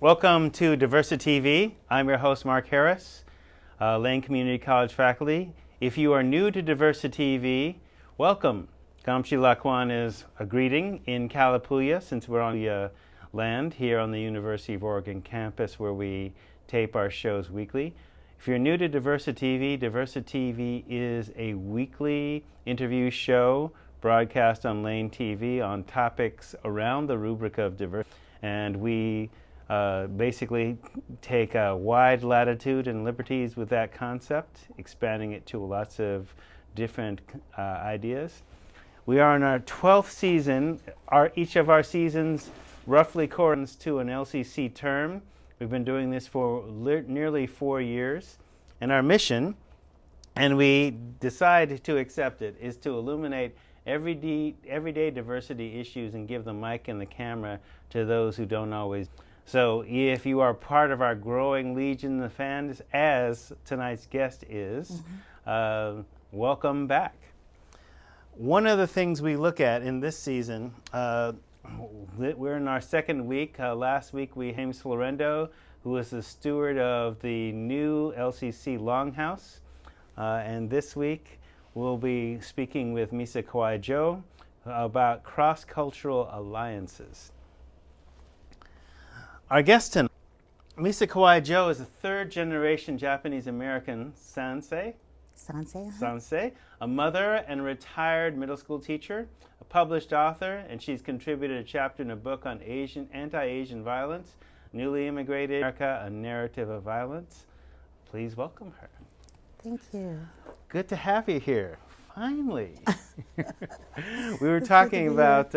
Welcome to DiversiTV. I'm your host, Mark Harris, Lane Community College faculty. If you are new to DiversiTV, welcome. Kamshi Lakwan is a greeting in Kalapuya, since we're on the land here on the University of Oregon campus where we tape our shows weekly. If you're new to DiversiTV, DiversiTV is a weekly interview show broadcast on Lane TV on topics around the rubric of diversity. And we basically take a wide latitude and liberties with that concept, expanding it to lots of different ideas. We are in our 12th season. Each of our seasons roughly corresponds to an LCC term. We've been doing this for nearly 4 years. And our mission, and we decide to accept it, is to illuminate everyday diversity issues and give the mic and the camera to those who don't always. So if you are part of our growing legion of fans, as tonight's guest is, welcome back. One of the things we look at in this season, we're in our second week. Last week we had James Florendo, who was the steward of the new LCC Longhouse. And this week we'll be speaking with Misa Joo about cross-cultural alliances. Our guest tonight, Misa Joo, is a third-generation Japanese-American Sansei, a mother and retired middle school teacher, a published author, and she's contributed a chapter in a book on anti-Asian violence, Newly Immigrated America, A Narrative of Violence. Please welcome her. Thank you. Good to have you here, finally. We were talking about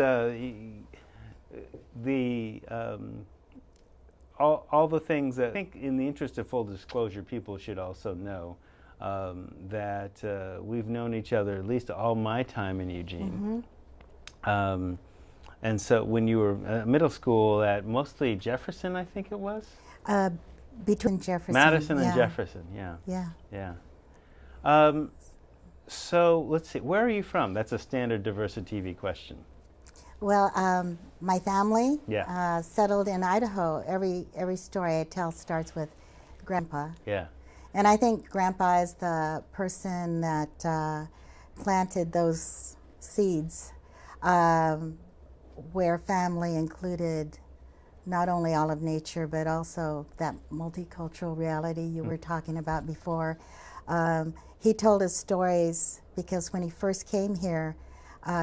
all the things that I think, in the interest of full disclosure, people should also know that we've known each other at least all my time in Eugene. And so when you were middle school at mostly Jefferson, I think it was? Between Jefferson. Madison and Jefferson, yeah. So let's see, where are you from? That's a standard DiversiTV question. Well, my family Yeah. settled in Idaho. Every story I tell starts with Grandpa. Yeah. And I think Grandpa is the person that planted those seeds, where family included not only all of nature, but also that multicultural reality you were talking about before. He told us stories because when he first came here,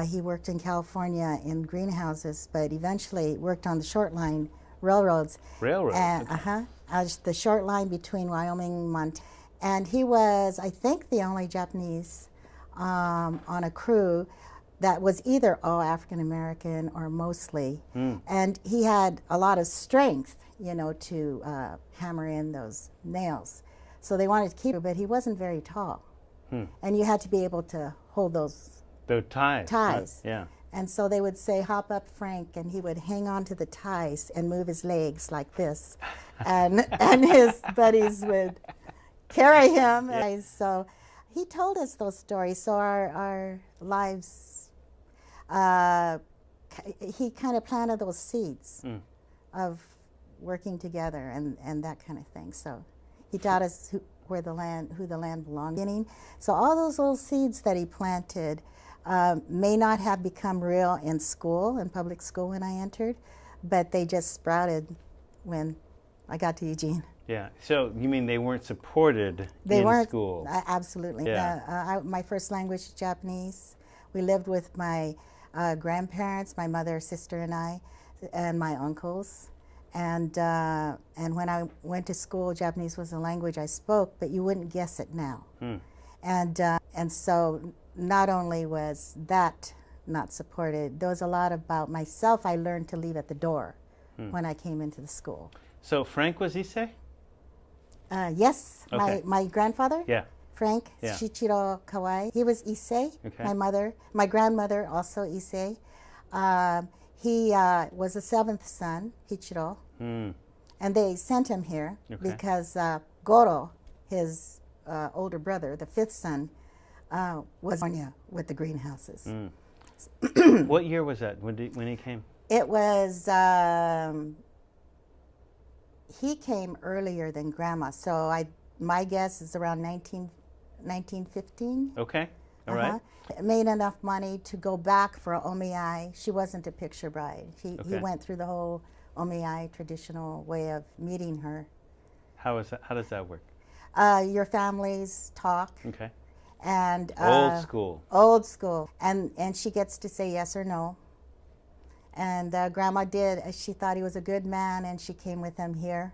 he worked in California in greenhouses, but eventually worked on the short line railroads. The short line between Wyoming and Montana. And he was, I think, the only Japanese on a crew that was either all African American or mostly. And he had a lot of strength, to hammer in those nails. So they wanted to keep him, but he wasn't very tall. And you had to be able to hold those ties. Yeah. And so they would say, "Hop up, Frank," and he would hang on to the ties and move his legs like this. and his buddies would carry him. Yeah. And so he told us those stories. So our lives, he kind of planted those seeds of working together and that kind of thing. So he taught us who the land belonged. So all those little seeds that he planted may not have become real in public school when I entered, but they just sprouted when I got to Eugene. Yeah. So you mean they weren't supported in school? Absolutely. Yeah. My first language is Japanese. We lived with my grandparents, my mother, sister, and I, and my uncles. And when I went to school, Japanese was the language I spoke, but you wouldn't guess it now. And so not only was that not supported, there was a lot about myself I learned to leave at the door when I came into the school. So Frank was Issei? Yes, Okay. my grandfather, Frank Shichiro Kawai, he was Issei. Okay. My grandmother also Issei. He was the seventh son, Hichiro, and they sent him here because Goro, his older brother, the fifth son, was in California with the greenhouses. What year was that when he came? It was he came earlier than Grandma, so my guess is around 1915. Okay, all right. Made enough money to go back for Omiyai. She wasn't a picture bride. He went through the whole Omiyai traditional way of meeting her. How does that work? Your families talk. Okay. And old school. Old school. And she gets to say yes or no. And Grandma did. She thought he was a good man, and she came with him here,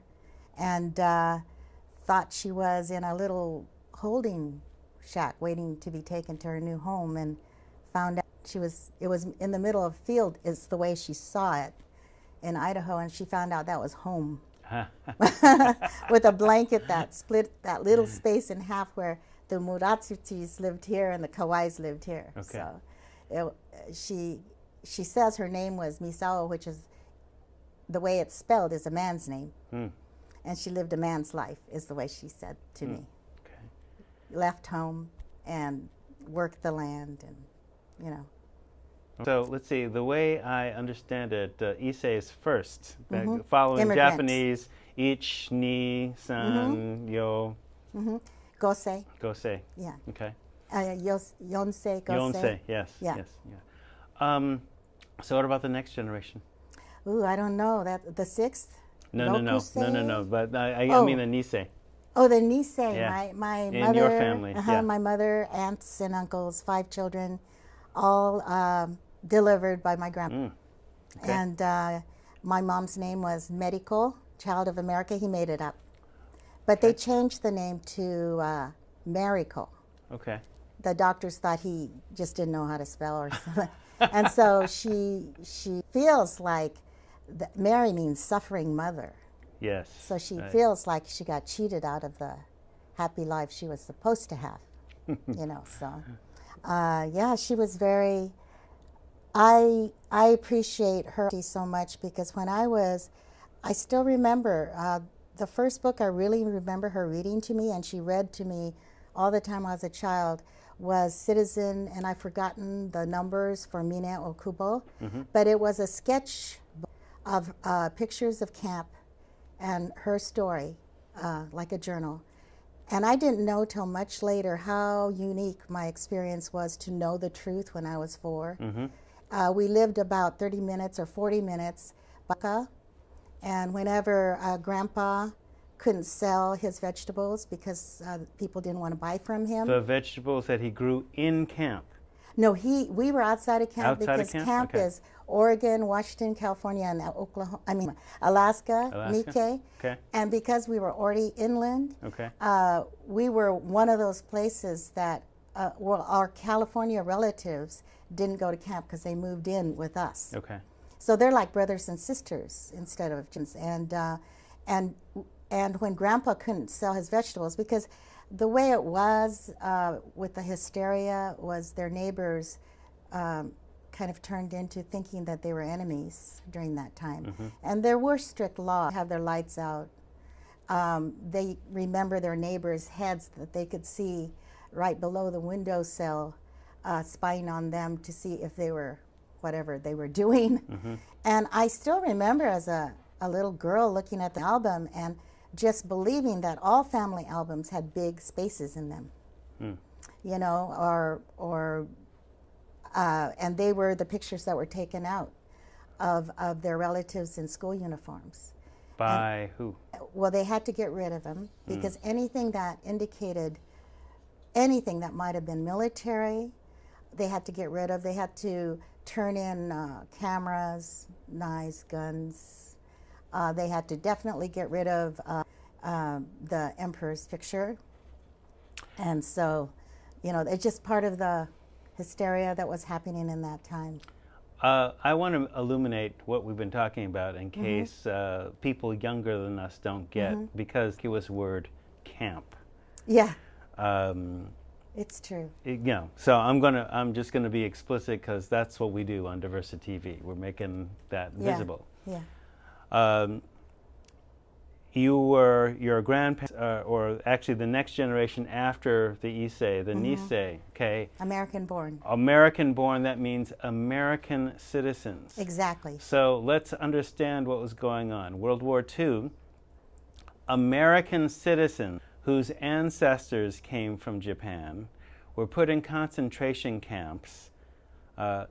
and thought she was in a little holding shack waiting to be taken to her new home, and found out it was in the middle of a field is the way she saw it in Idaho, and she found out that was home. With a blanket that split that little space in half, where the Muratsutis lived here and the Kawais lived here. Okay. So she says her name was Misa Yoo, which is the way it's spelled is a man's name. And she lived a man's life, is the way she said to me. Okay. Left home and worked the land, and you know. So let's see, the way I understand it, Issei is first, following Immigrant. Japanese, Ich, Ni, San, Yo. Gosei. Gosei. Yeah. Okay. Yonsei, Gosei. Yonsei, yes. Yeah. Yes, yeah. So what about the next generation? Ooh, I don't know. The sixth? No. But I mean the Nisei. Oh, the Nisei. Yeah. My In mother. your family. Yeah. My mother, aunts and uncles, 5 children, all delivered by my grandpa. Okay. And my mom's name was Medico, Child of America. He made it up. But they changed the name to Mariko. Okay. The doctors thought he just didn't know how to spell or something. And so she feels like Mary means suffering mother. Yes. So she feels like she got cheated out of the happy life she was supposed to have. You know, so yeah, she was very. I appreciate her so much, because when I still remember the first book I really remember her reading to me, and she read to me all the time I was a child, was Citizen, and I've forgotten the numbers for Mine Okubo, but it was a sketch of pictures of camp and her story, like a journal. And I didn't know till much later how unique my experience was to know the truth when I was 4. We lived about 30 minutes or 40 minutes, and whenever Grandpa couldn't sell his vegetables because people didn't want to buy from him. The vegetables that he grew in camp? No, we were outside of camp, because camp is Oregon, Washington, California, and Alaska, Nikkei. Okay. And because we were already inland, we were one of those places that our California relatives didn't go to camp because they moved in with us. Okay. So they're like brothers and sisters instead of and when Grandpa couldn't sell his vegetables, because the way it was with the hysteria was their neighbors kind of turned into thinking that they were enemies during that time. And there were strict laws, have their lights out. They remember their neighbors' heads that they could see right below the windowsill, spying on them to see if they were whatever they were doing. And I still remember as a little girl looking at the album and just believing that all family albums had big spaces in them, you know, and they were the pictures that were taken out of their relatives in school uniforms. By who? Well, they had to get rid of them, because anything that indicated anything that might have been military, they had to get rid of. They had to turn in cameras, knives, guns. They had to definitely get rid of the emperor's picture. And so, you know, it's just part of the hysteria that was happening in that time. I want to illuminate what we've been talking about in case people younger than us don't get, because it was word camp. Yeah. It's true. You know, so I'm just gonna be explicit, because that's what we do on DiversiTV. We're making that visible. Yeah. Your grandparents, or actually the next generation after the Issei, the Nisei, okay? American born. American born, that means American citizens. Exactly. So let's understand what was going on. World War II, American citizens whose ancestors came from Japan were put in concentration camps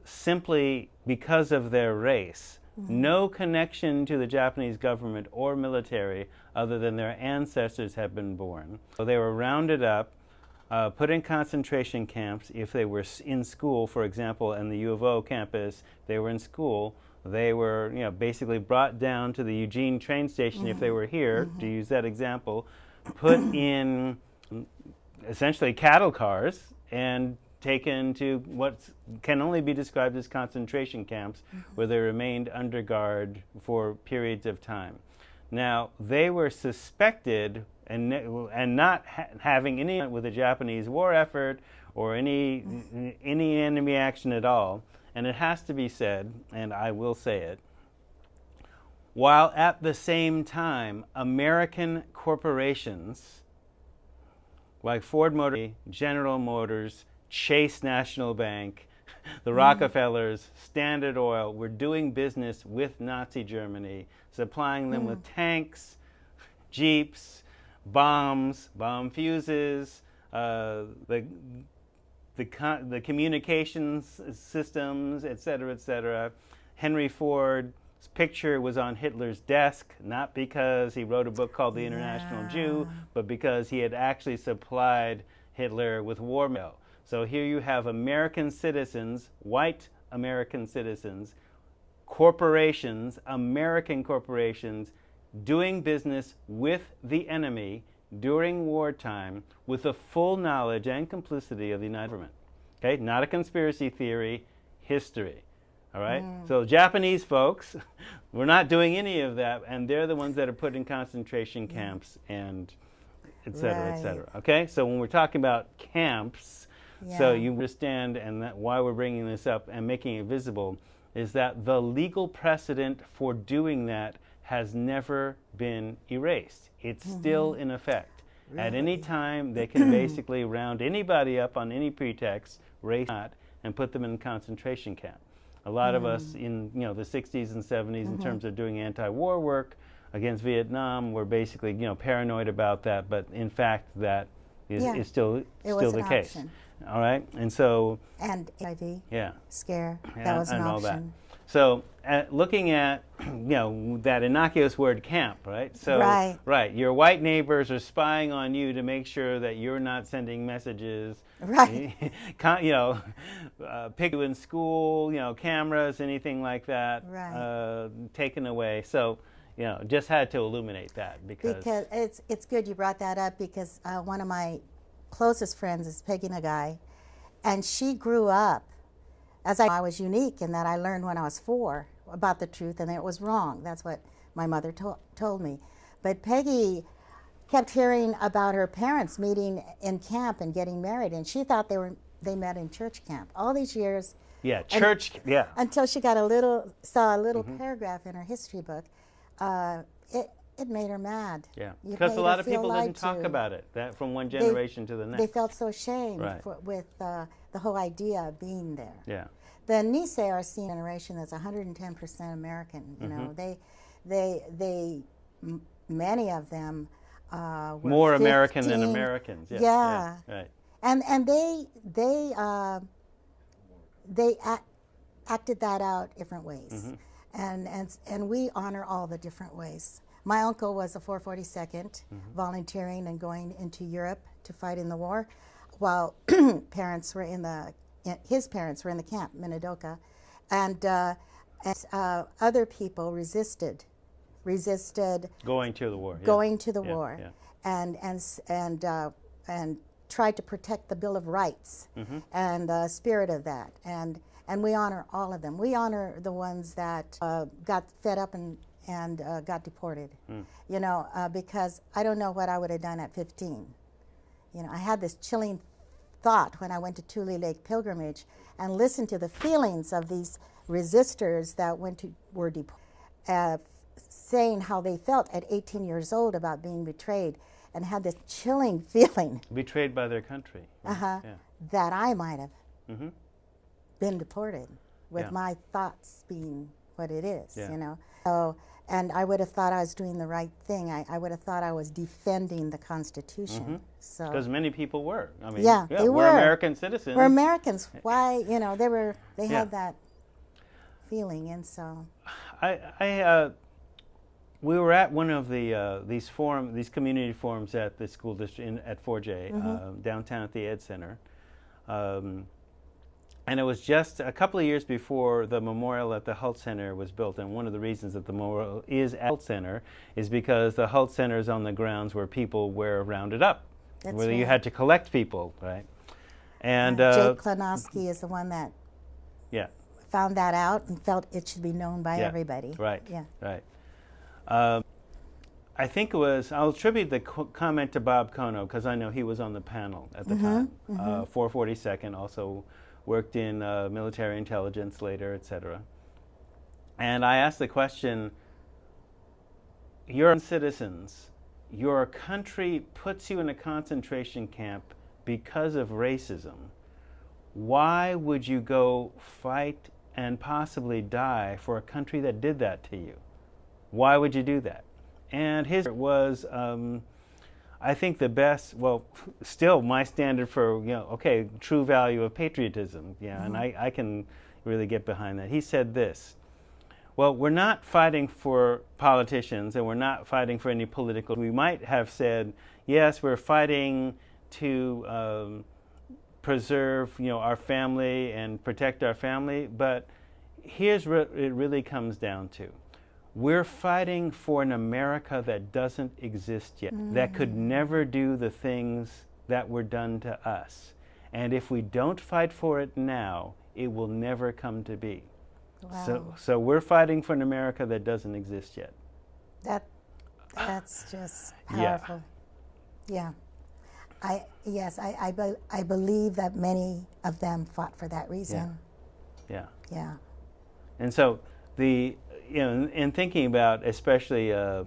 simply because of their race. No connection to the Japanese government or military other than their ancestors had been born. So they were rounded up, put in concentration camps. If they were in school, for example, in the U of O campus, they were in school, they were basically brought down to the Eugene train station if they were here, to use that example, put in essentially cattle cars and taken to what can only be described as concentration camps, where they remained under guard for periods of time. Now, they were suspected and not having any with the Japanese war effort or any enemy action at all. And it has to be said, and I will say it, while at the same time, American corporations like Ford Motor, General Motors, Chase National Bank, the Rockefellers, Standard Oil were doing business with Nazi Germany, supplying them with tanks, jeeps, bombs, bomb fuses, the communications systems, et cetera, et cetera. Henry Ford's picture was on Hitler's desk, not because he wrote a book called The International Jew, but because he had actually supplied Hitler with war mail. So here you have American citizens, white American citizens, corporations, American corporations, doing business with the enemy during wartime with the full knowledge and complicity of the United States government. Okay, not a conspiracy theory, history. All right? So Japanese folks were not doing any of that, and they're the ones that are put in concentration camps and et cetera, et cetera. Okay? So when we're talking about camps, so you understand, and that why we're bringing this up and making it visible, is that the legal precedent for doing that has never been erased. It's still in effect. Really? At any time, they can basically round anybody up on any pretext, race not, and put them in a concentration camp. A lot of us in the 60s and 70s, in terms of doing anti-war work against Vietnam, were basically paranoid about that. But in fact, that is still the case. Option. All right, and so HIV, scare, that and, was an and option. All that. So, looking at that innocuous word camp, right? So, right, your white neighbors are spying on you to make sure that you're not sending messages. Right. Pick you in school, cameras, anything like that, taken away. So, just had to illuminate that because it's good you brought that up because one of my closest friends is Peggy Nagai, and she grew up as I was unique in that I learned when I was 4 about the truth and it was wrong. That's what my mother told me. But Peggy kept hearing about her parents meeting in camp and getting married, and she thought they met in church camp all these years. Yeah, church. Until she got saw a little paragraph in her history book. It made her mad. Yeah, because a lot of people didn't talk about it. That from one generation to the next. They felt so ashamed with the whole idea of being there. Yeah. The Nisei are seen generation that's 110% American. You know, they many of them were more 15, American than Americans. Yeah. Right. And they acted that out different ways. And we honor all the different ways. My uncle was a 442nd, volunteering and going into Europe to fight in the war, while his parents were in the camp, Minidoka, and other people resisted going to the war. And tried to protect the Bill of Rights and the spirit of that, and we honor all of them. We honor the ones that got fed up and got deported, because I don't know what I would have done at 15. I had this chilling thought when I went to Tule Lake pilgrimage and listened to the feelings of these resistors that were deported, saying how they felt at 18 years old about being betrayed, and had this chilling feeling. Betrayed by their country. That I might have been deported with my thoughts being what it is, So And I would have thought I was doing the right thing. I would have thought I was defending the Constitution. So because many people were. I mean, yeah, they we're were American citizens. We're Americans. Why, they Yeah. had that feeling, and so we were at one of the these community forums at the school district at 4J downtown at the Ed Center, and it was just a couple of years before the memorial at the Hult Center was built. And one of the reasons that the memorial is at Hult Center is because the Hult Center is on the grounds where people were rounded up, that's where right. you had to collect people, right? And Jake Klonowski is the one that yeah, found that out and felt it should be known by Yeah. everybody. right, Yeah. right. I think it was, I'll attribute the comment to Bob Kono because I know he was on the panel at the time. 442nd, also worked in military intelligence later, etc. And I asked the question, you're citizens, your country puts you in a concentration camp because of racism. Why would you go fight and possibly die for a country that did that to you? Why would you do that? And his was, I think, the best, well, still my standard for, true value of patriotism. Yeah, and I can really get behind that. He said this, well, we're not fighting for politicians and we're not fighting for any political. We might have said, yes, we're fighting to preserve, our family and protect our family, but here's what it really comes down to. We're fighting for an America that doesn't exist yet, that could never do the things that were done to us. And if we don't fight for it now, it will never come to be. Wow. So we're fighting for an America that doesn't exist yet. That's just powerful. Yeah. I believe that many of them fought for that reason. Yeah. Yeah. And so in thinking about especially the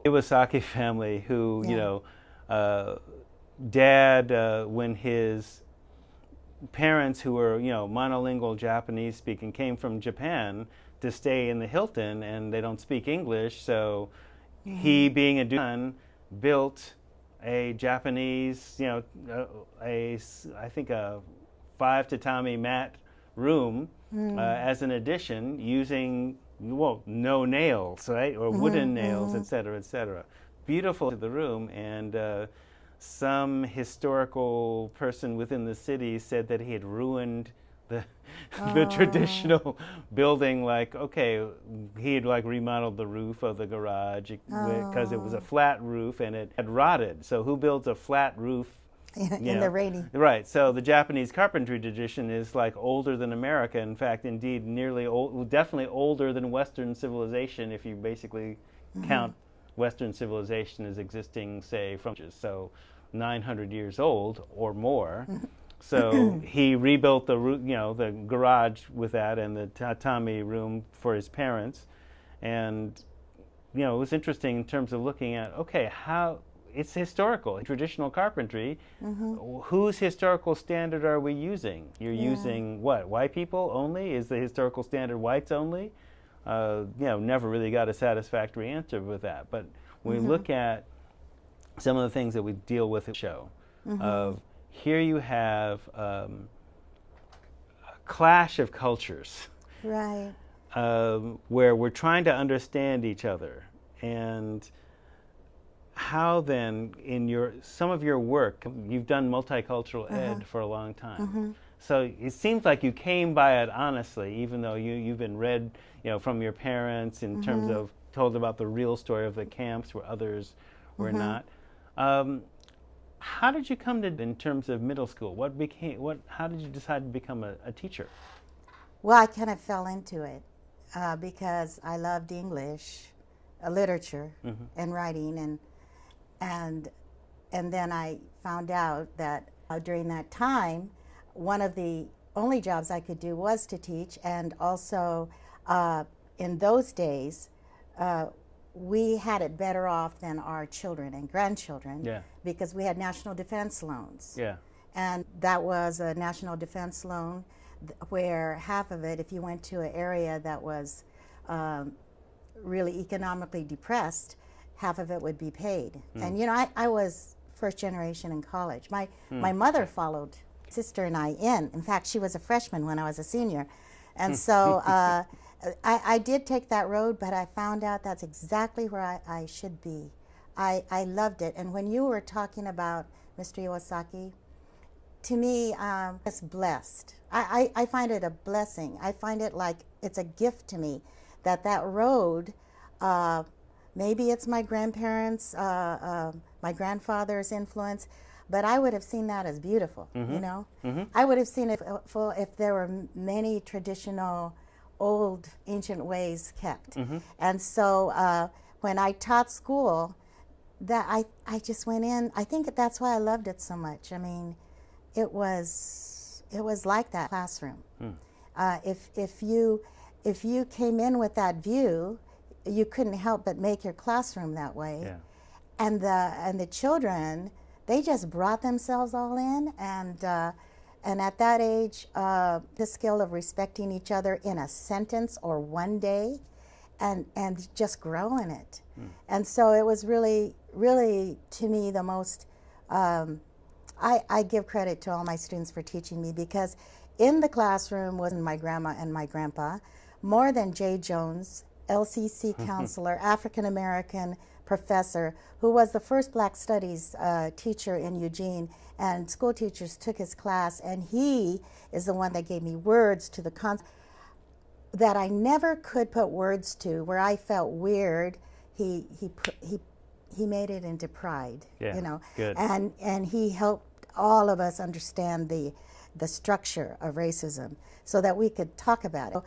Iwasaki family, who Dad, when his parents, who were monolingual Japanese speaking, came from Japan to stay in the Hilton, and they don't speak English, so he, being a son, built a Japanese, I think a 5 tatami mat room as an addition, using no nails, right, or wooden nails, etc., etc. Beautiful to the room, and some historical person within the city said that he had ruined the traditional building. He had remodeled the roof of the garage because it was a flat roof and it had rotted. So who builds a flat roof? In the rainy. Right. So the Japanese carpentry tradition is older than America. In fact, indeed, definitely older than Western civilization, if you basically count Western civilization as existing, say, from 900 years old or more. So he rebuilt the garage with that and the tatami room for his parents, and it was interesting in terms of looking at how it's historical, traditional carpentry. Whose historical standard are we using? You're using what? White people only? Is the historical standard whites only? Never really got a satisfactory answer with that. But when we look at some of the things that we deal with in the show, here you have a clash of cultures, right? Where we're trying to understand each other, and how then in some of your work, you've done multicultural ed for a long time. So it seems like you came by it honestly, even though you've been read, from your parents in terms of told about the real story of the camps where others were not. How did you come to, in terms of middle school, how did you decide to become a teacher? Well, I kind of fell into it because I loved English, literature, and writing, and then I found out that during that time, one of the only jobs I could do was to teach, and also in those days, we had it better off than our children and grandchildren because we had national defense loans. Yeah. And that was a national defense loan where half of it, if you went to an area that was really economically depressed, half of it would be paid. And I was first generation in college. My mother followed sister and I in. In fact, she was a freshman when I was a senior. And so I did take that road, but I found out that's exactly where I should be. I loved it. And when you were talking about Mr. Iwasaki, to me, it's blessed. I find it a blessing. I find it like it's a gift to me that road, maybe it's my grandparents, my grandfather's influence, but I would have seen that as beautiful, I would have seen it if there were many traditional, old, ancient ways kept. And so when I taught school, that I just went in. I think that's why I loved it so much. I mean, it was like that classroom. If you came in with that view, you couldn't help but make your classroom that way. Yeah. And the children, they just brought themselves all in, and at that age, the skill of respecting each other in a sentence or one day, and just growing it. And so it was really, really, to me, the most, I give credit to all my students for teaching me, because in the classroom was my grandma and my grandpa, more than Jay Jones, LCC counselor, African-American professor, who was the first Black Studies teacher in Eugene, and school teachers took his class, and he is the one that gave me words to the concept that I never could put words to, where I felt weird. He made it into pride, Good. and he helped all of us understand the structure of racism, so that we could talk about it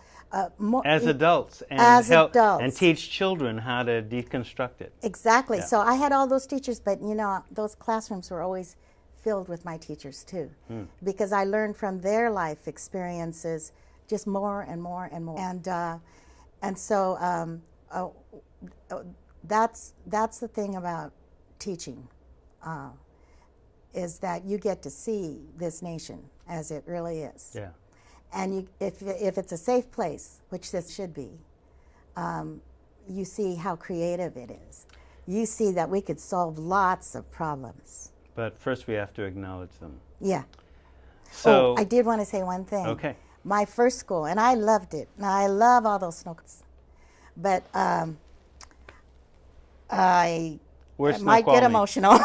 as adults, and and teach children how to deconstruct it. Exactly. Yeah. So I had all those teachers, but those classrooms were always filled with my teachers too, because I learned from their life experiences just more and more and more. And so that's the thing about teaching, is that you get to see this nation as it really is. Yeah. And if it's a safe place, which this should be, you see how creative it is. You see that we could solve lots of problems. But first we have to acknowledge them. Yeah. So I did want to say one thing. Okay. My first school, and I loved it. Now, I love all those snowcats. But I might get emotional.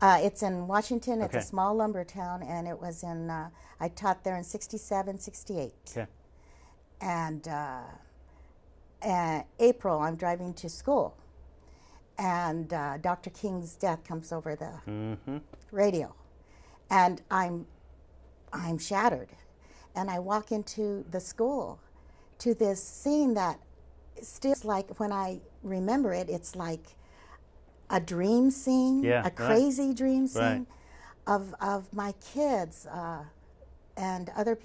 It's in Washington. It's a small lumber town, and it was in, I taught there in 67, 68. Okay. And April, I'm driving to school, and Dr. King's death comes over the radio, and I'm shattered. And I walk into the school to this scene that still, like, when I remember it, it's like a dream scene, a crazy dream scene of my kids and other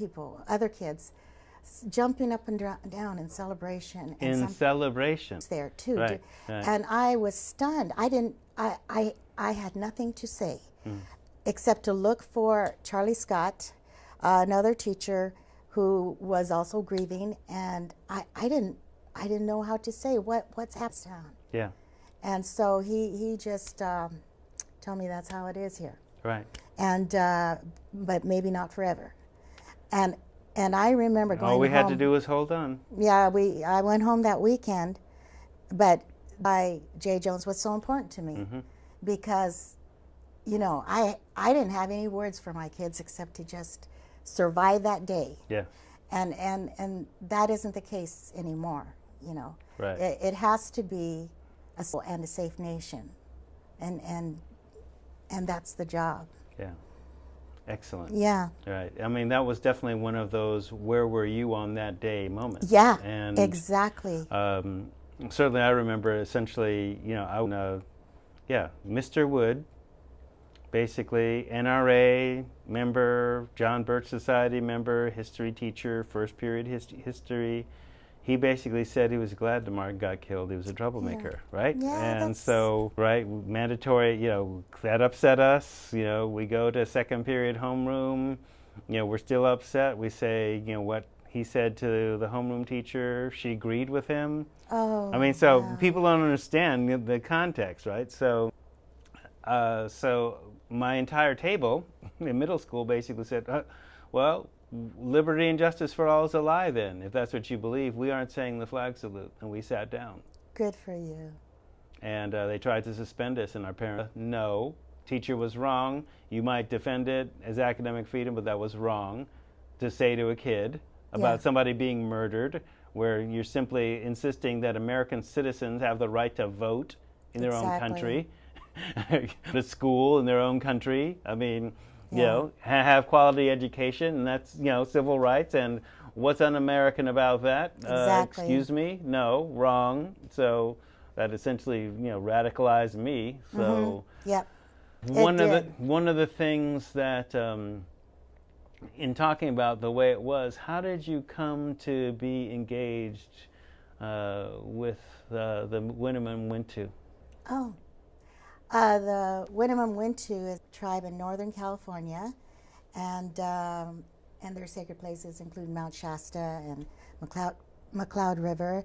kids jumping up and down in celebration. In celebration. There too. Right. And I was stunned. I had nothing to say except to look for Charlie Scott, another teacher who was also grieving, and I didn't know how to say what's happening. Yeah. And so he just told me that's how it is here. Right. And but maybe not forever. And I remember going home. All we had to do was hold on. Yeah, I went home that weekend, but Jay Jones was so important to me because, I didn't have any words for my kids except to just survive that day. Yeah. And that isn't the case anymore. Right. It has to be a safe nation, and that's the job. Yeah. Excellent. Yeah. Right. I mean, that was definitely one of those "where were you on that day" moments. Yeah. And exactly. Certainly, I remember essentially, Mr. Wood, basically NRA member, John Birch Society member, history teacher, first period history. He basically said he was glad DeMarc got killed. He was a troublemaker, right? Yeah, and so, mandatory, that upset us. We go to second period homeroom. we're still upset. We say, what he said to the homeroom teacher, she agreed with him. Oh, I mean, so wow. people don't understand the context, right? So my entire table in middle school basically said, well, liberty and justice for all is a lie then. If that's what you believe, we aren't saying the flag salute. And we sat down. Good for you. And they tried to suspend us, and our parents, no, teacher was wrong. You might defend it as academic freedom, but that was wrong to say to a kid about somebody being murdered, where you're simply insisting that American citizens have the right to vote in their own country, to school in their own country. I mean, have quality education, and that's, civil rights. And what's un-American about that? Exactly. Excuse me? No, wrong. So that essentially, radicalized me. So Yep. one of the things that in talking about the way it was, how did you come to be engaged with the Winnemem Wintu? Oh, the Winnemem Wintu is a tribe in Northern California, and their sacred places include Mount Shasta and McCloud River,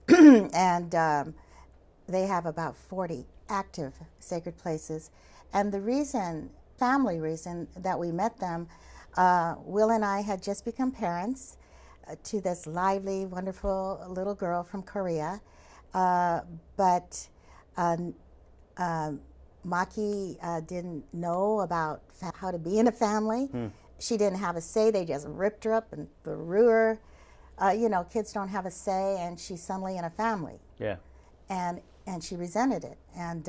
and they have about 40 active sacred places. And the family reason that we met them, Will and I had just become parents to this lively, wonderful little girl from Korea. But Maki didn't know about how to be in a family. She didn't have a say. They just ripped her up and threw her. Kids don't have a say, and she's suddenly in a family. Yeah. And she resented it. And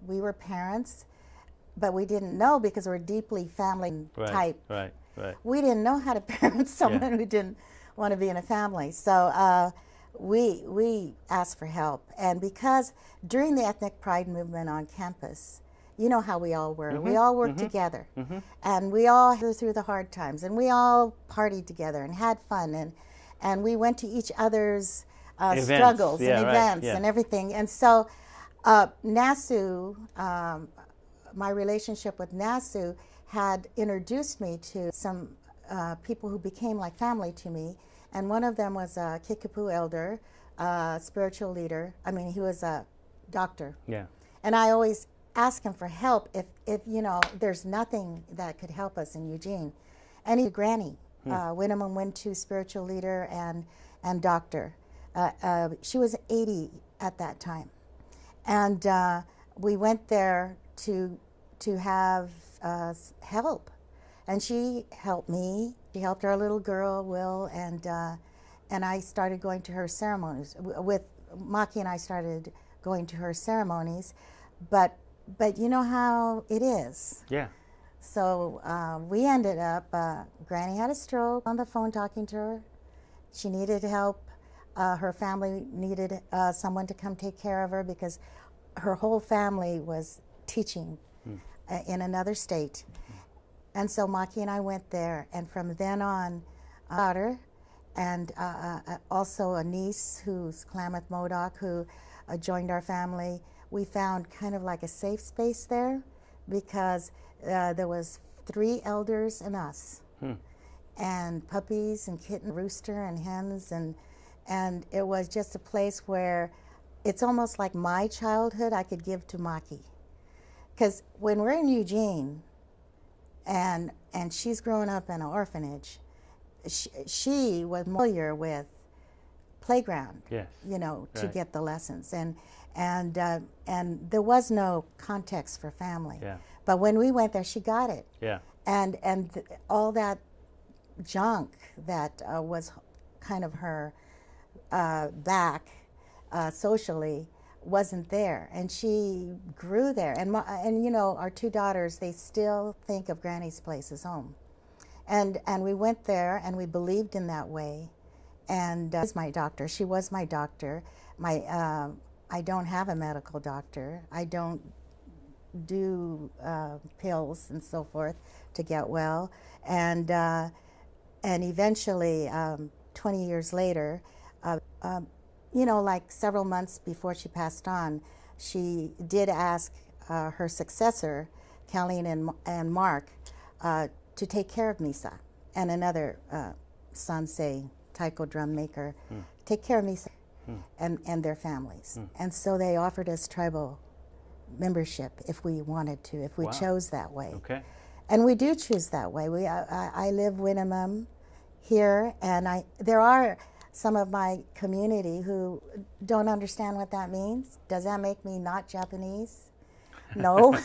we were parents, but we didn't know because we're deeply family type. Right. We didn't know how to parent someone who didn't want to be in a family. So we asked for help. And because during the ethnic pride movement on campus, you know how we all were. We all worked together. And we all through the hard times. And we all partied together and had fun. And we went to each other's struggles and events and everything. And so Nasu, my relationship with Nasu had introduced me to some people who became like family to me. And one of them was a Kickapoo elder, spiritual leader. I mean, he was a doctor. Yeah. And I always ask him for help if there's nothing that could help us in Eugene. And he Granny, Winnemem Wintu spiritual leader and doctor. She was 80 at that time. And we went there to have help. And she helped me. She helped our little girl, Will, and I started going to her ceremonies. With Maki and I started going to her ceremonies, but you know how it is. Yeah. So we ended up, Granny had a stroke, on the phone talking to her. She needed help. Her family needed someone to come take care of her because her whole family was teaching in another state. And so Maki and I went there, and from then on, a daughter, and also a niece who's Klamath Modoc, who joined our family. We found kind of like a safe space there because there was 3 elders and us, and puppies and kitten, rooster and hens, and it was just a place where it's almost like my childhood I could give to Maki. Because when we're in Eugene, and she's grown up in an orphanage, she was familiar with playground, to get the lessons, and there was no context for family. Yeah. But when we went there, she got it. Yeah. And all that junk that was kind of her back socially wasn't there, and she grew there. And our 2 daughters, they still think of Granny's place as home. And we went there, and we believed in that way. And she was my doctor. She was my doctor. I don't have a medical doctor. I don't do pills and so forth to get well. And eventually, 20 years later, like several months before she passed on, she did ask her successor, Colleen and Mark, to take care of Misa. and another Sansei taiko drum maker take care of Misa and their families. And so they offered us tribal membership if we wanted to, if we chose that way. Okay. And we do choose that way. I live Winnemem here, and there are some of my community who don't understand what that means. Does that make me not Japanese? No,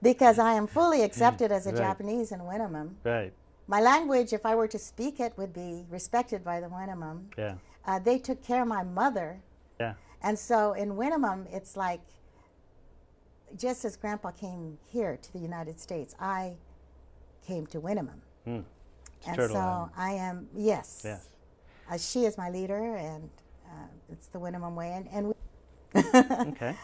because I am fully accepted as a Japanese in Winnemem. Right. My language, if I were to speak it, would be respected by the Winnemem. Yeah. They took care of my mother. Yeah. And so in Winnemem, it's like, just as Grandpa came here to the United States, I came to Winnemem. And Turtle so Island. I am, yes. Yes. She is my leader, and it's the Winnemem way. And Okay.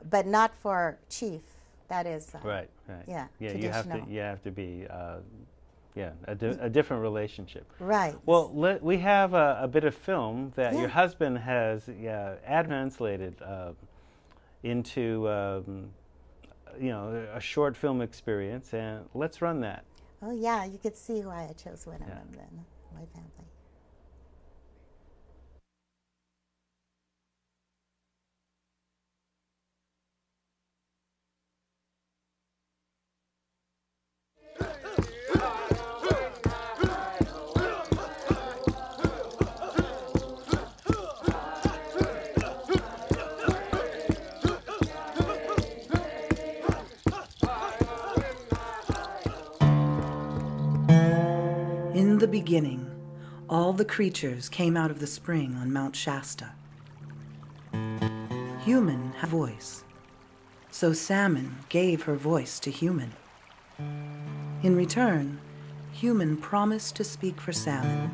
but not for chief. That is Right. yeah, Yeah. traditional. You have to be a different relationship. Right. Well, we have a bit of film that your husband has translated into a short film experience, and let's run that. Oh yeah, you could see why I chose Winnemem then, my family. In the beginning, all the creatures came out of the spring on Mount Shasta. Human had a voice, so Salmon gave her voice to Human. In return, Human promised to speak for Salmon.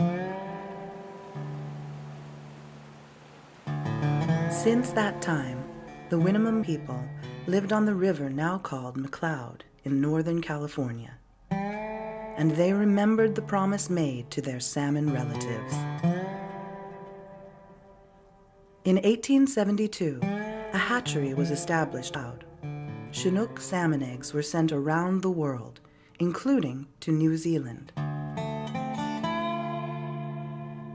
Since that time, the Winnemem people lived on the river now called McCloud in Northern California, and they remembered the promise made to their salmon relatives. In 1872, a hatchery was established out. Chinook salmon eggs were sent around the world, including to New Zealand.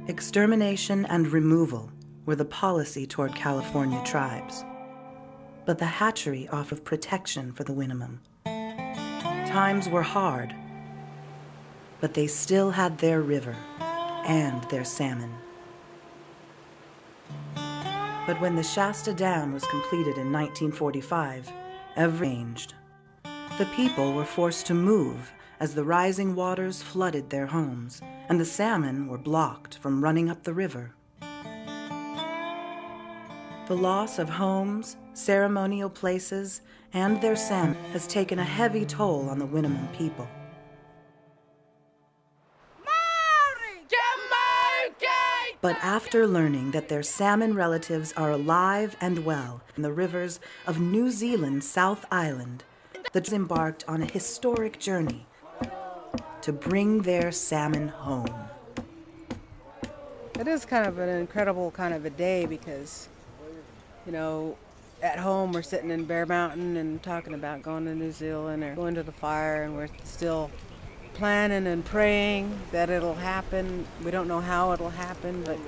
Extermination and removal were the policy toward California tribes, but the hatchery offered protection for the Winnemem. Times were hard, but they still had their river and their salmon. But when the Shasta Dam was completed in 1945, everything changed. The people were forced to move as the rising waters flooded their homes, and the salmon were blocked from running up the river. The loss of homes, ceremonial places, and their salmon has taken a heavy toll on the Winnemem people. But after learning that their salmon relatives are alive and well in the rivers of New Zealand's South Island, the Dutch embarked on a historic journey to bring their salmon home. It is kind of an incredible kind of a day because, at home we're sitting in Bear Mountain and talking about going to New Zealand or going to the fire, and we're still planning and praying that it'll happen. We don't know how it'll happen, but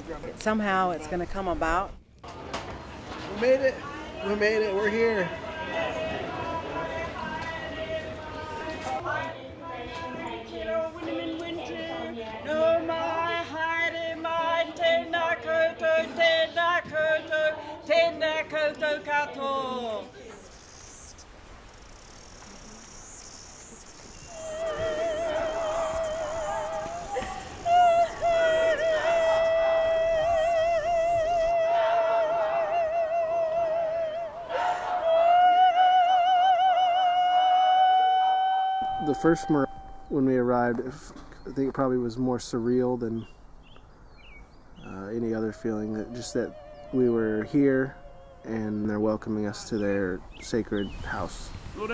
somehow it's going to come about. We made it. We're here. The first when we arrived, I think it probably was more surreal than any other feeling. Just that we were here and they're welcoming us to their sacred house. So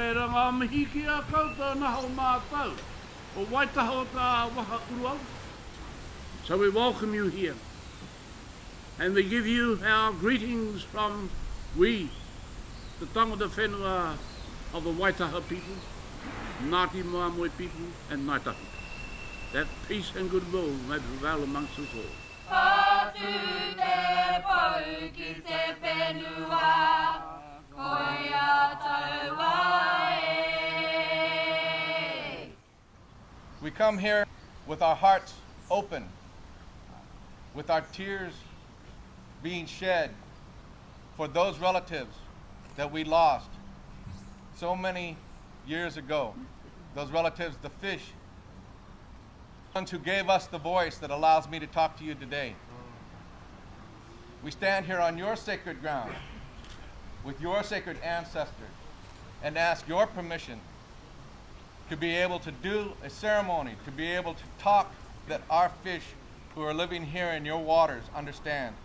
we welcome you here, and we give you our greetings from we, the tangata whenua of the Waitaha people, Ngāti Moamoi people, and Ngāi Tahu. that peace and goodwill may prevail amongst us all. We come here with our hearts open, with our tears being shed for those relatives that we lost so many years ago. Those relatives, the fish, the ones who gave us the voice that allows me to talk to you today. We stand here on your sacred ground with your sacred ancestors and ask your permission to be able to do a ceremony, to be able to talk that our fish who are living here in your waters understand.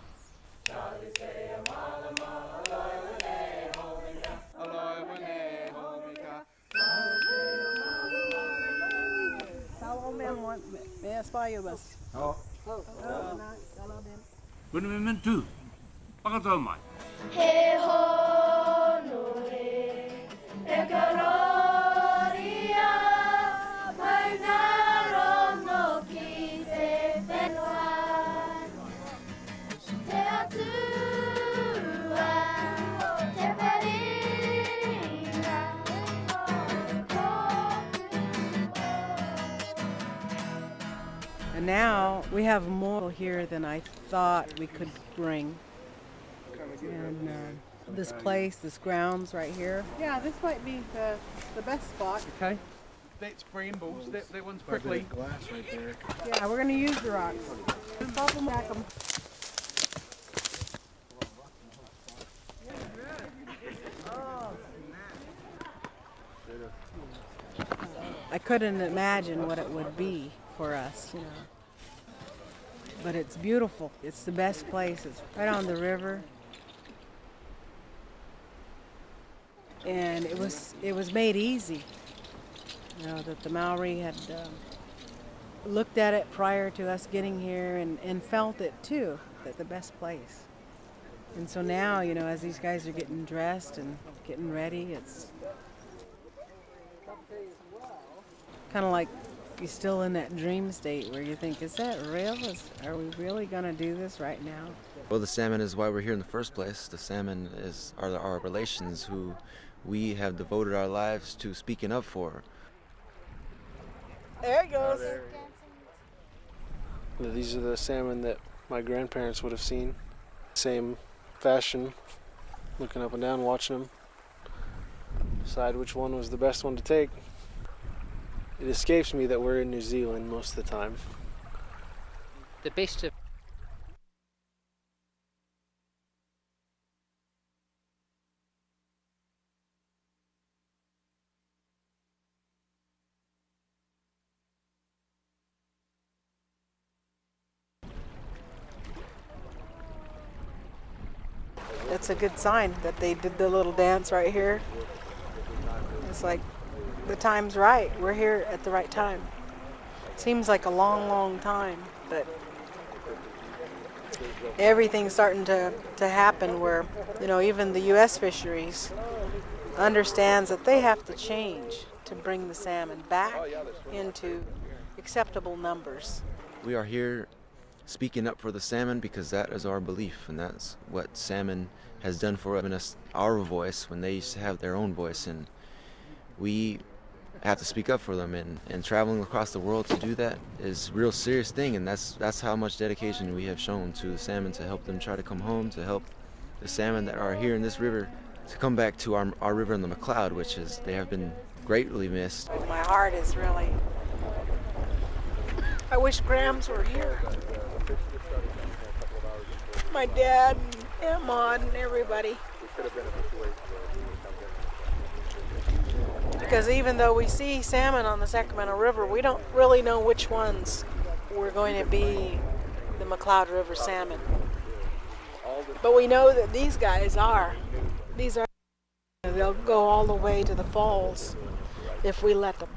Benementu, pakatau mai. He ho no he, e kaloria, mai naro no ki te whenua, te atua, te perina, And now we have more here than I thought we could bring. And this place, this grounds right here. Yeah, this might be the best spot. Okay. That's brambles. That one's prickly. Glass right there. Yeah, we're going to use the rocks. Pop them, back them. I couldn't imagine what it would be for us, you know. But it's beautiful. It's the best place. It's right on the river. And it was made easy. You know, that the Maori had looked at it prior to us getting here and felt it too, that the best place. And so now, you know, as these guys are getting dressed and getting ready, it's kind of like you're still in that dream state where you think, is that real? Are we really going to do this right now? Well, the salmon is why we're here in the first place. The salmon are our relations who we have devoted our lives to speaking up for. There it goes. These are the salmon that my grandparents would have seen. Same fashion, looking up and down, watching them. Decide which one was the best one to take. It escapes me that we're in New Zealand most of the time. The best of That's a good sign that they did the little dance right here. It's like the time's right. We're here at the right time. Seems like a long, long time, but everything's starting to happen where, you know, even the U.S. fisheries understands that they have to change to bring the salmon back into acceptable numbers. We are here speaking up for the salmon because that is our belief, and that's what salmon has done for us, our voice, when they used to have their own voice, and we have to speak up for them, and traveling across the world to do that is a real serious thing, and that's how much dedication we have shown to the salmon to help them try to come home, to help the salmon that are here in this river to come back to our river in the McLeod, which is, they have been greatly missed. My heart is really, I wish Grams were here. My dad and Aunt Maud and everybody. Because even though we see salmon on the Sacramento River, we don't really know which ones were going to be the McLeod River salmon. But we know that these guys are. These are. They'll go all the way to the falls if we let them.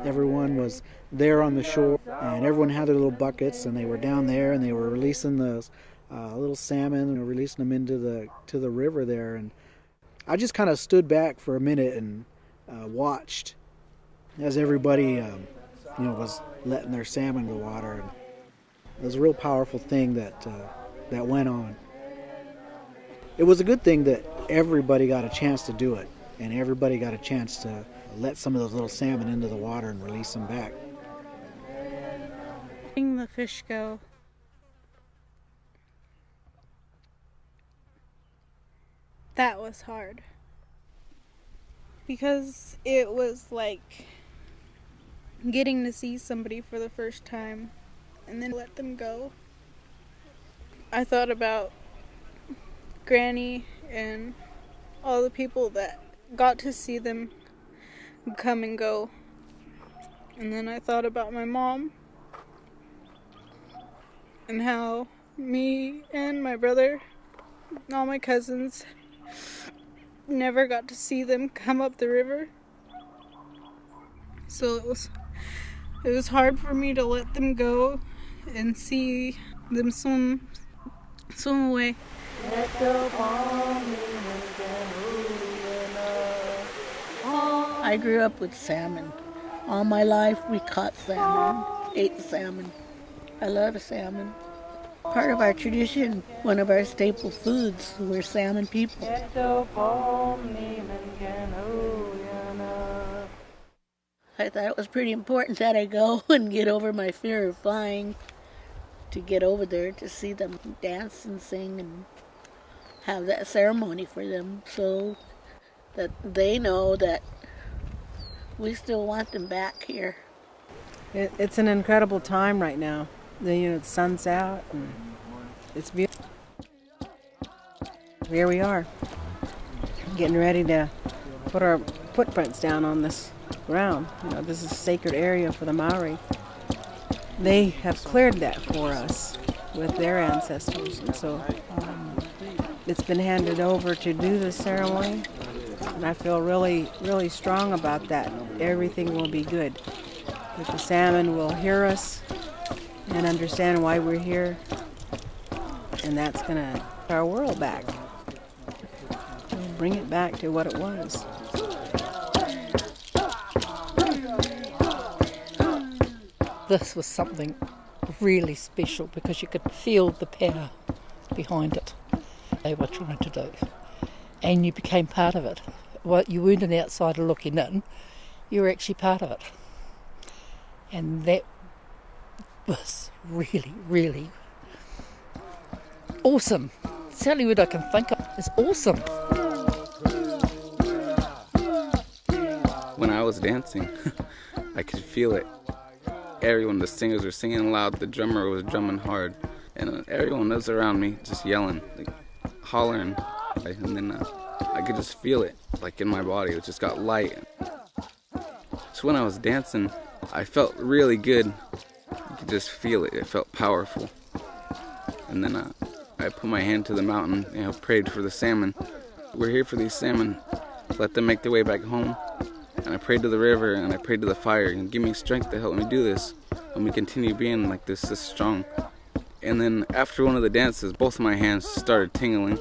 Everyone was there on the shore, and everyone had their little buckets, and they were down there, and they were releasing the little salmon, releasing them into the river there. And I just kind of stood back for a minute and watched as everybody was letting their salmon in the water. And it was a real powerful thing that went on. It was a good thing that everybody got a chance to do it, and everybody got a chance to let some of those little salmon into the water and release them back. Letting the fish go. That was hard. Because it was like getting to see somebody for the first time and then let them go. I thought about Granny and all the people that got to see them come and go. And then I thought about my mom and how me and my brother and all my cousins never got to see them come up the river. So it was hard for me to let them go and see them swim away. I grew up with salmon. All my life we caught salmon, ate salmon. I love salmon. Part of our tradition, one of our staple foods, we're salmon people. I thought it was pretty important that I go and get over my fear of flying, to get over there to see them dance and sing and have that ceremony for them so that they know that we still want them back here. It's an incredible time right now. The sun's out and it's beautiful. Here we are, getting ready to put our footprints down on this ground. This is a sacred area for the Maori. They have cleared that for us with their ancestors, and so it's been handed over to do the ceremony, and I feel really, really strong about that. Everything will be good. That the salmon will hear us and understand why we're here, and that's going to bring our world back. We'll bring it back to what it was. This was something really special because you could feel the power behind it they were trying to do, and you became part of it. Well, you weren't an outsider looking in, you were actually part of it, and that was really, really awesome. It's the only word I can think of. It's awesome. When I was dancing, I could feel it. Everyone, the singers were singing loud, the drummer was drumming hard, and everyone was around me just yelling, like hollering, and then I could just feel it, like in my body. It just got light. So when I was dancing, I felt really good. You could just feel it. It felt powerful. And then I put my hand to the mountain, prayed for the salmon. We're here for these salmon. Let them make their way back home. And I prayed to the river and I prayed to the fire, and give me strength to help me do this. Let me continue being like this strong. And then after one of the dances, both of my hands started tingling.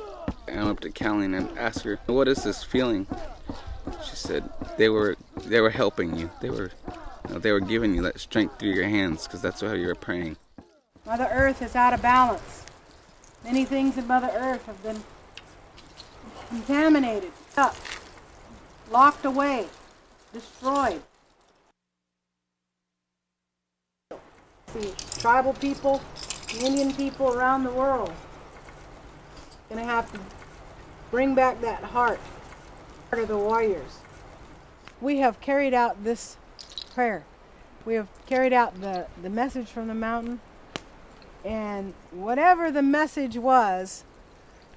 And I went up to Callie and asked her, "What is this feeling?" She said, they were helping you. They were giving you that strength through your hands, because that's how you were praying. Mother Earth is out of balance. Many things in Mother Earth have been contaminated, up, locked away, destroyed. The tribal people, the Indian people around the world, gonna have to bring back that heart of the warriors. We have carried out this prayer. We have carried out the message from the mountain, and whatever the message was,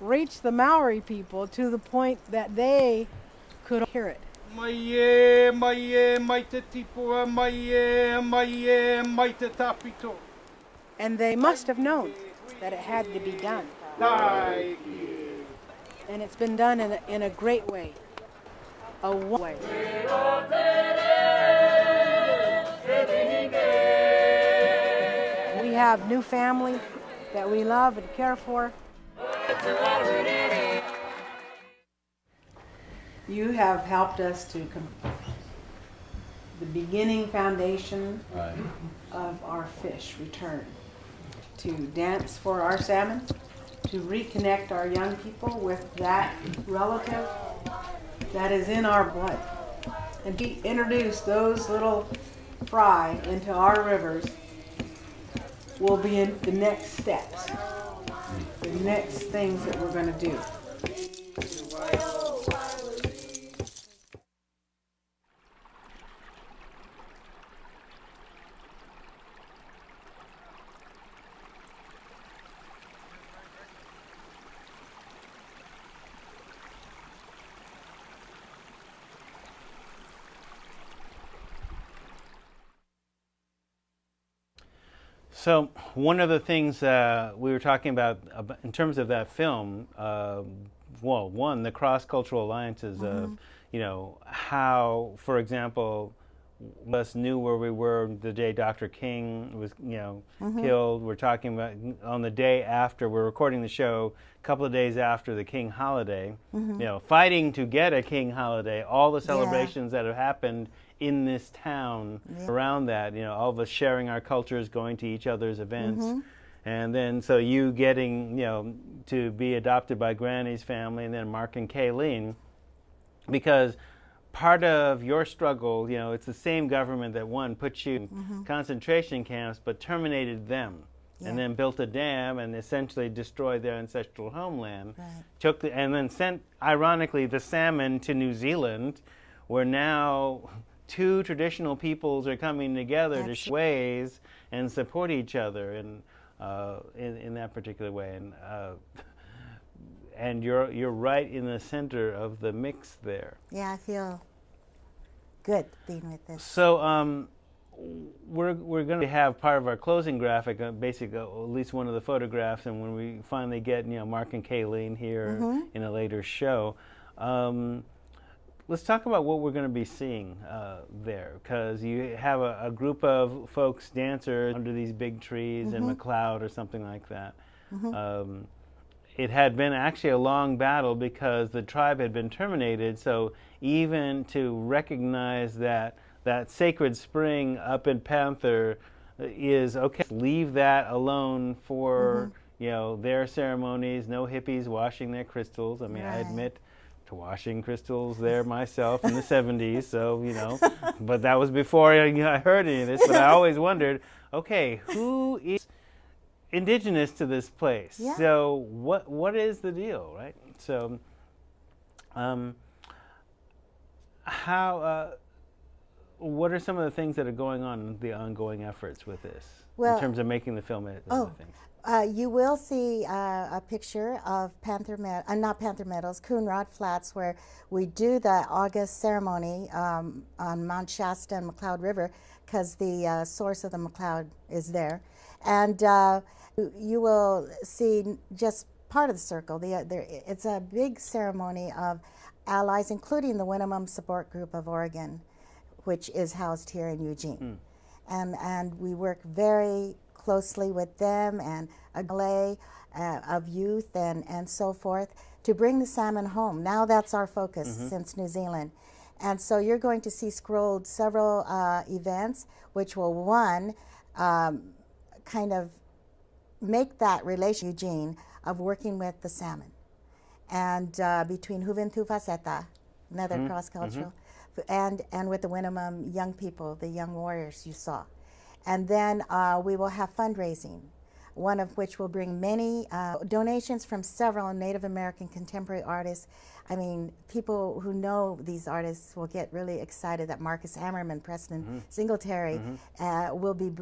reached the Maori people to the point that they could hear it. And they must have known that it had to be done. And it's been done in a great way. A way. We have new family that we love and care for. You have helped us to the beginning foundation of our fish return, to dance for our salmon, to reconnect our young people with that relative that is in our blood, and to introduce those little fry into our rivers will be in the next steps, the next things that we're going to do. So one of the things we were talking about in terms of that film, well, one, the cross-cultural alliances of, you know, how, for example, us knew where we were the day Dr. King was, you know, killed. We're talking about on the day after, we're recording the show a couple of days after the King holiday, you know, fighting to get a King holiday, all the celebrations that have happened in this town around that, you know, all of us sharing our cultures, going to each other's events. And then so you getting, you know, to be adopted by Granny's family, and then Mark and Kayleen, because part of your struggle, you know, it's the same government that one put you in concentration camps but terminated them and then built a dam and essentially destroyed their ancestral homeland. Took and then sent, ironically, the salmon to New Zealand, where now two traditional peoples are coming together to share ways and support each other in that particular way. And you're right in the center of the mix there. Yeah, I feel good being with this. So we're going to have part of our closing graphic, basically at least one of the photographs, and when we finally get, you know, Mark and Kayleen here in a later show. Let's talk about what we're going to be seeing there, because you have a group of folks, dancers, under these big trees in McLeod or something like that. It had been actually a long battle because the tribe had been terminated, so even to recognize that sacred spring up in Panther is, okay, leave that alone for you know, their ceremonies, no hippies washing their crystals. I mean, I admit to washing crystals there myself in the 70s, so, you know, but that was before I heard any of this, but I always wondered, okay, who is indigenous to this place? So what is the deal, right? So what are some of the things that are going on, the ongoing efforts with this, in terms of making the film and other things? You will see a picture of not Panther Meadows, Coonrod Flats, where we do the August ceremony on Mount Shasta and McLeod River, because the source of the McLeod is there. And you will see just part of the circle. It's a big ceremony of allies, including the Winnemem Support Group of Oregon, which is housed here in Eugene. And we work very closely with them and a galay of youth and so forth to bring the salmon home. Now that's our focus since New Zealand. And so you're going to see scrolled several events which will, one, kind of make that relation, Eugene, of working with the salmon. And between Juventud Faceta, another cross-cultural, and with the Winnemem young people, the young warriors you saw. And then we will have fundraising, one of which will bring many donations from several Native American contemporary artists. I mean, people who know these artists will get really excited that Marcus Hammerman, Preston Singletary will be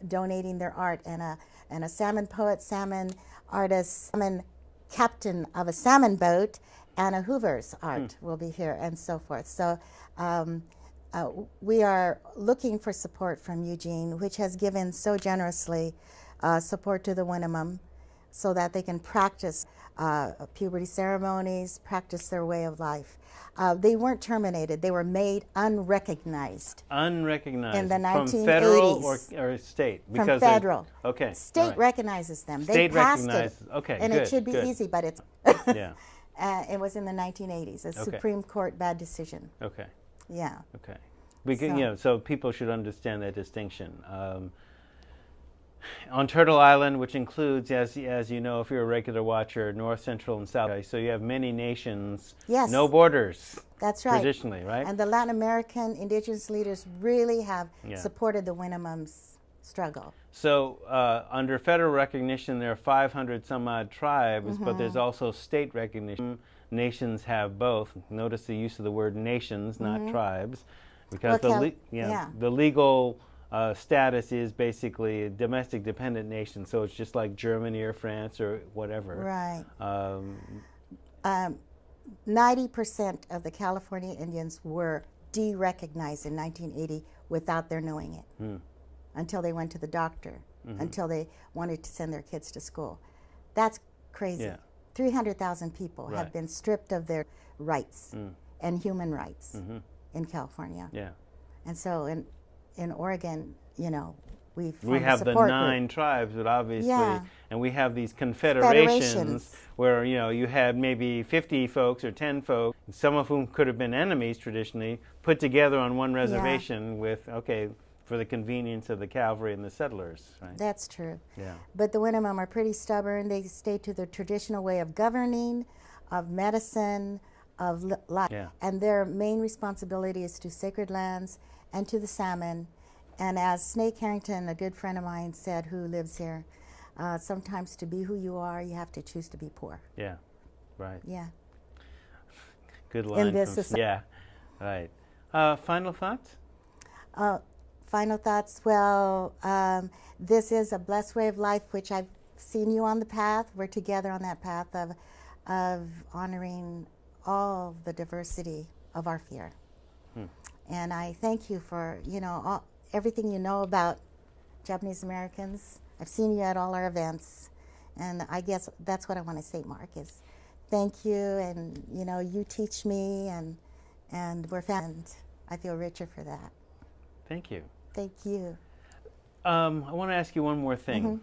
donating their art, and a salmon poet, salmon artist, salmon captain of a salmon boat, Anna Hoover's art will be here, and so forth. So we are looking for support from Eugene, which has given so generously support to the Winnemem, so that they can practice puberty ceremonies, practice their way of life. They weren't terminated. They were made unrecognized. Unrecognized. In the 1980s. From federal or state? From federal. Okay. State recognizes them. State they passed recognizes. it. Okay, and good, it should be good. easy, but it's... Yeah. It was in the 1980s, a Okay. Supreme Court bad decision. Okay. Yeah. Okay. Because, so people should understand that distinction. On Turtle Island, which includes, as you know, if you're a regular watcher, North, Central, and South, so you have many nations, yes. no borders. That's right. Traditionally, right? And the Latin American indigenous leaders really have Yeah. supported the Winnemem's struggle. So under federal recognition, there are 500 some odd tribes, but there's also state recognition. Nations have both. Notice the use of the word nations, not tribes, because the legal status is basically a domestic dependent nation, so it's just like Germany or France or whatever. Right. 90% of the California Indians were de-recognized in 1980 without their knowing it, until they went to the doctor, until they wanted to send their kids to school. That's crazy. Yeah. 300,000 people have Right. been stripped of their rights and human rights in California. Yeah. And so in Oregon, you know, we have the support 9 group. tribes, but obviously, Yeah. and we have these confederations Federations. where, you know, you had maybe 50 folks or 10 folks, some of whom could have been enemies traditionally, put together on one reservation with, for the convenience of the cavalry and the settlers, right? That's true. Yeah. But the Winnemem are pretty stubborn. They stay to their traditional way of governing, of medicine, of life. Yeah. And their main responsibility is to sacred lands and to the salmon. And as Snake Harrington, a good friend of mine, said, who lives here, sometimes to be who you are, you have to choose to be poor. Yeah, right. Yeah. Good line. In this from, society. yeah, right. Final thoughts? Final thoughts. Well, this is a blessed way of life, which I've seen you on the path. We're together on that path of honoring all the diversity of our fear. And I thank you for, you know, everything you know about Japanese Americans. I've seen you at all our events. And I guess that's what I want to say, Mark, is thank you. And, you know, you teach me, and we're fans. I feel richer for that. Thank you. Thank you. I want to ask you one more thing.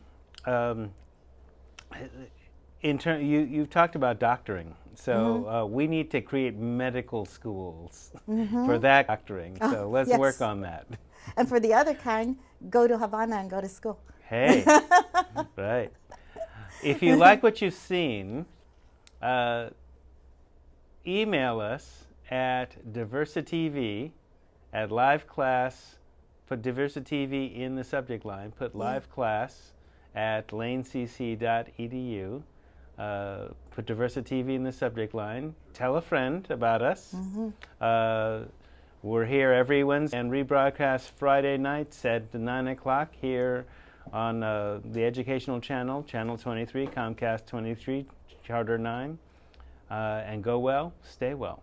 You've talked about doctoring, so we need to create medical schools for that doctoring. So let's work on that. And for the other kind, go to Havana and go to school. Hey, right. If you like what you've seen, email us at DiversiTV at live class. Put DiversiTV in the subject line. Put live class at lanecc.edu. Put DiversiTV in the subject line. Tell a friend about us. We're here every Wednesday and rebroadcast Friday nights at 9 o'clock here on the educational channel, Channel 23, Comcast 23, Charter 9. And go well, stay well.